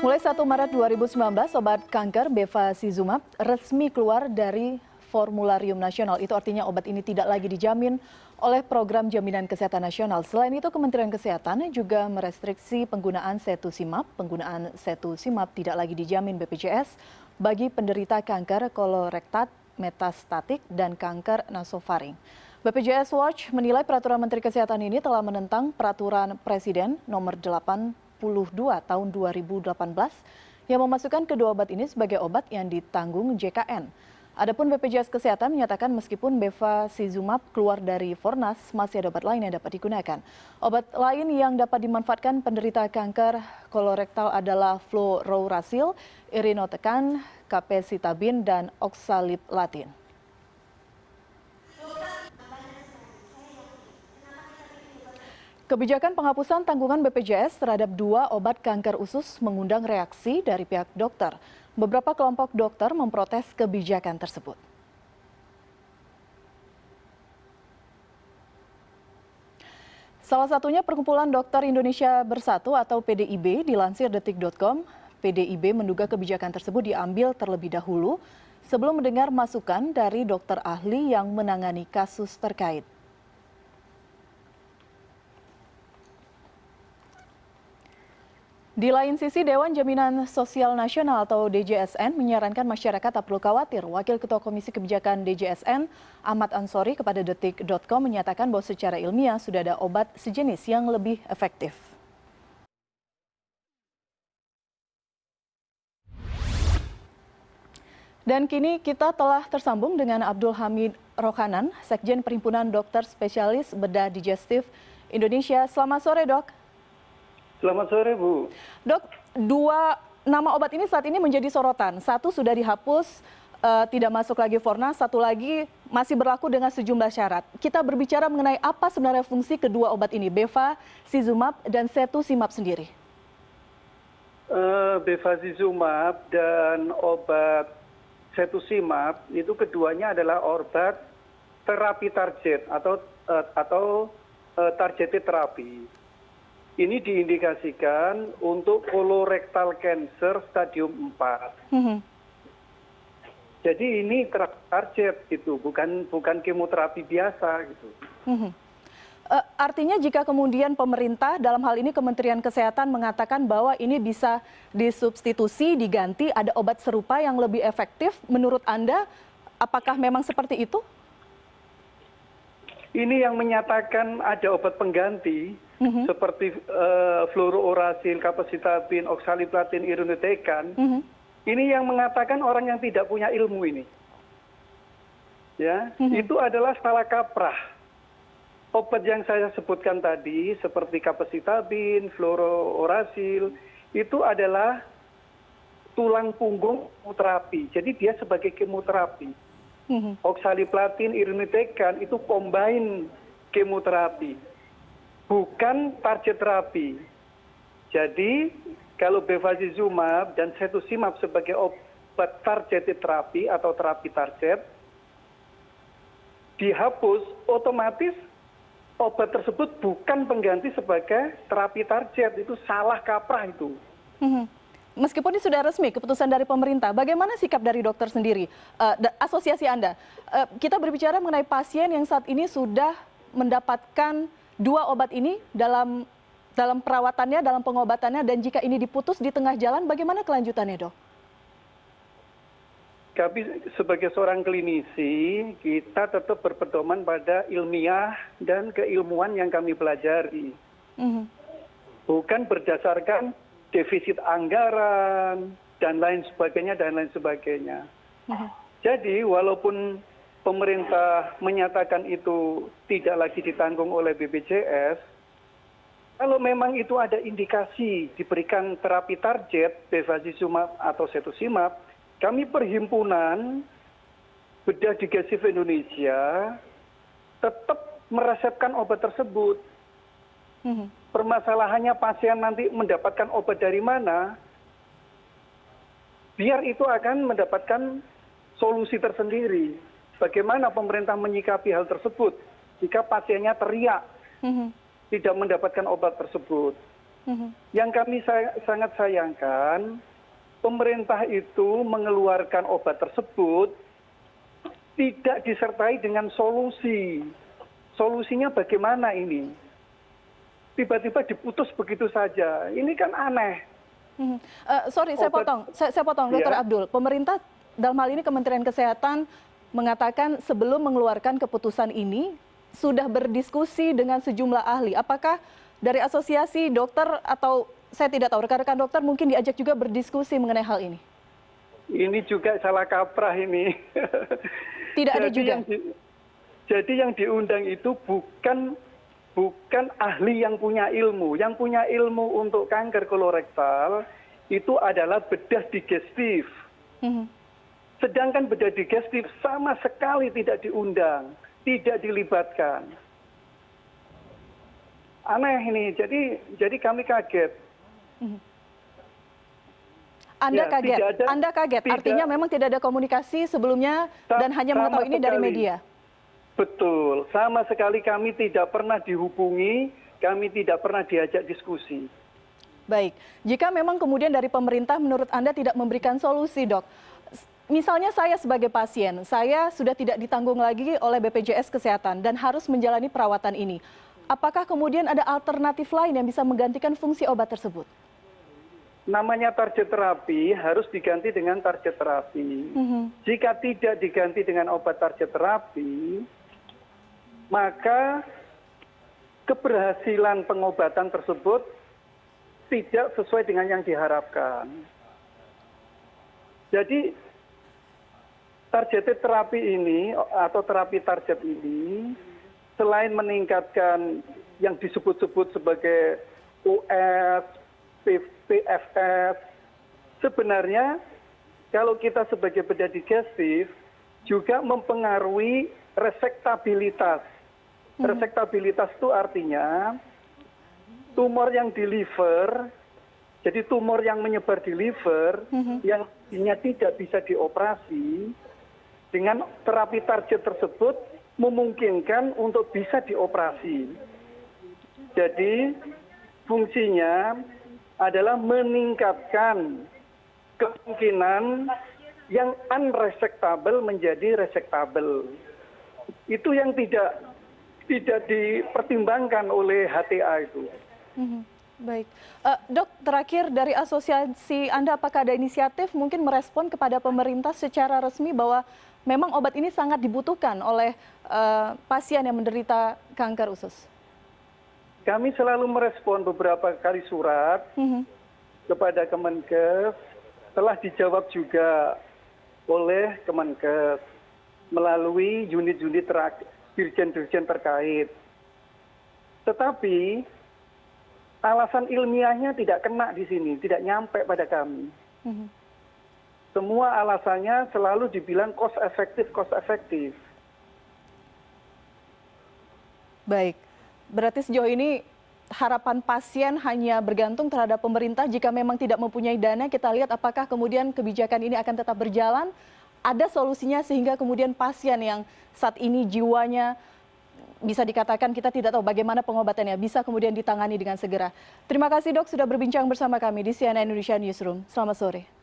Mulai 1 Maret 2019, obat kanker bevacizumab resmi keluar dari formularium nasional. Itu artinya obat ini tidak lagi dijamin oleh Program Jaminan Kesehatan Nasional. Selain itu, Kementerian Kesehatan juga merestriksi penggunaan cetuximab. Penggunaan cetuximab tidak lagi dijamin BPJS bagi penderita kanker kolorektal metastatik dan kanker nasofaring. BPJS Watch menilai peraturan Menteri Kesehatan ini telah menentang peraturan Presiden nomor 82 tahun 2018 yang memasukkan kedua obat ini sebagai obat yang ditanggung JKN. Adapun BPJS Kesehatan menyatakan meskipun bevacizumab keluar dari Fornas, masih ada obat lain yang dapat digunakan. Obat lain yang dapat dimanfaatkan penderita kanker kolorektal adalah fluorouracil, irinotecan, capecitabine, dan oxaliplatin. Kebijakan penghapusan tanggungan BPJS terhadap dua obat kanker usus mengundang reaksi dari pihak dokter. Beberapa kelompok dokter memprotes kebijakan tersebut. Salah satunya Perkumpulan Dokter Indonesia Bersatu atau PDIB, dilansir detik.com. PDIB menduga kebijakan tersebut diambil terlebih dahulu sebelum mendengar masukan dari dokter ahli yang menangani kasus terkait. Di lain sisi, Dewan Jaminan Sosial Nasional atau DJSN menyarankan masyarakat tak perlu khawatir. Wakil Ketua Komisi Kebijakan DJSN, Ahmad Ansori, kepada detik.com menyatakan bahwa secara ilmiah sudah ada obat sejenis yang lebih efektif. Dan kini kita telah tersambung dengan Abdul Hamid Rokhanan, Sekjen Perhimpunan Dokter Spesialis Bedah Digestif Indonesia. Selamat sore, Dok. Selamat sore, Bu. Dok, dua nama obat ini saat ini menjadi sorotan. Satu sudah dihapus, tidak masuk lagi Fornas, satu lagi masih berlaku dengan sejumlah syarat. Kita berbicara mengenai apa sebenarnya fungsi kedua obat ini, bevacizumab dan cetuximab sendiri. Bevacizumab dan obat cetuximab itu keduanya adalah obat terapi target atau targeted terapi. Ini diindikasikan untuk colorectal cancer stadium 4. Jadi ini target gitu, bukan kemoterapi biasa gitu. Artinya jika kemudian pemerintah dalam hal ini Kementerian Kesehatan mengatakan bahwa ini bisa disubstitusi, diganti, ada obat serupa yang lebih efektif, menurut Anda apakah memang seperti itu? Ini yang menyatakan ada obat pengganti seperti fluorouracil, capecitabine, oxaliplatin, irinotecan. Ini yang mengatakan orang yang tidak punya ilmu ini. Ya, itu adalah salah kaprah. Obat yang saya sebutkan tadi seperti capecitabine, fluorouracil itu adalah tulang punggung kemoterapi. Jadi dia sebagai kemoterapi. Oxaliplatin, irinotecan itu combine kemoterapi, bukan target terapi. Jadi kalau bevacizumab dan cetuximab sebagai obat targeted terapi atau terapi target dihapus, otomatis obat tersebut bukan pengganti sebagai terapi target. Itu salah kaprah itu. Meskipun ini sudah resmi keputusan dari pemerintah, bagaimana sikap dari dokter sendiri, asosiasi Anda? Kita berbicara mengenai pasien yang saat ini sudah mendapatkan dua obat ini dalam perawatannya, dalam pengobatannya, dan jika ini diputus di tengah jalan, bagaimana kelanjutannya, Dok? Kami sebagai seorang klinisi, kita tetap berpedoman pada ilmiah dan keilmuan yang kami pelajari. Bukan berdasarkan defisit anggaran dan lain sebagainya. Jadi walaupun pemerintah menyatakan itu tidak lagi ditanggung oleh BPJS, kalau memang itu ada indikasi diberikan terapi target bevacizumab atau cetuximab, kami Perhimpunan Bedah Digestif Indonesia tetap meresepkan obat tersebut. Permasalahannya pasien nanti mendapatkan obat dari mana, biar itu akan mendapatkan solusi tersendiri. Bagaimana pemerintah menyikapi hal tersebut jika pasiennya teriak tidak mendapatkan obat tersebut. Yang kami sangat sayangkan, pemerintah itu mengeluarkan obat tersebut tidak disertai dengan solusi. Solusinya bagaimana ini? Tiba-tiba diputus begitu saja. Ini kan aneh. Sorry, saya potong, Dr. Ya. Abdul. Pemerintah dalam hal ini Kementerian Kesehatan mengatakan sebelum mengeluarkan keputusan ini sudah berdiskusi dengan sejumlah ahli. Apakah dari asosiasi dokter atau saya tidak tahu rekan-rekan dokter mungkin diajak juga berdiskusi mengenai hal ini? Ini juga salah kaprah ini. Tidak ada juga. Jadi yang diundang itu bukan ahli yang punya ilmu. Yang punya ilmu untuk kanker kolorektal itu adalah bedah digestif. Sedangkan bedah digestif sama sekali tidak diundang, tidak dilibatkan. Aneh ini, jadi kami kaget. Anda Ya, kaget, Anda kaget. Artinya memang tidak ada komunikasi sebelumnya dan hanya mengetahui ini dari media. Betul, sama sekali kami tidak pernah dihubungi, kami tidak pernah diajak diskusi. Baik, jika memang kemudian dari pemerintah menurut Anda tidak memberikan solusi, Dok. Misalnya saya sebagai pasien, saya sudah tidak ditanggung lagi oleh BPJS Kesehatan dan harus menjalani perawatan ini. Apakah kemudian ada alternatif lain yang bisa menggantikan fungsi obat tersebut? Namanya target terapi harus diganti dengan target terapi. Jika tidak diganti dengan obat target terapi, maka keberhasilan pengobatan tersebut tidak sesuai dengan yang diharapkan. Jadi targeted terapi ini atau terapi target ini selain meningkatkan yang disebut-sebut sebagai US, PFS, sebenarnya kalau kita sebagai bedah digestif juga mempengaruhi resektabilitas. Resektabilitas itu artinya tumor yang di liver, jadi tumor yang menyebar di liver, yang tidak bisa dioperasi, dengan terapi target tersebut memungkinkan untuk bisa dioperasi. Jadi fungsinya adalah meningkatkan kemungkinan yang unresectable menjadi resectable. Itu yang tidak dipertimbangkan oleh HTA itu. Baik, Dok, terakhir dari asosiasi Anda, apakah ada inisiatif mungkin merespon kepada pemerintah secara resmi bahwa memang obat ini sangat dibutuhkan oleh pasien yang menderita kanker usus? Kami selalu merespon beberapa kali surat kepada Kemenkes, telah dijawab juga oleh Kemenkes melalui unit-unit dirjen-dirjen terkait. Tetapi alasan ilmiahnya tidak kena di sini, tidak nyampe pada kami. Semua alasannya selalu dibilang cost efektif. Baik, berarti sejauh ini harapan pasien hanya bergantung terhadap pemerintah. Jika memang tidak mempunyai dana, kita lihat apakah kemudian kebijakan ini akan tetap berjalan. Ada solusinya sehingga kemudian pasien yang saat ini jiwanya bisa dikatakan kita tidak tahu bagaimana pengobatannya bisa kemudian ditangani dengan segera. Terima kasih, Dok, sudah berbincang bersama kami di CNN Indonesia Newsroom. Selamat sore.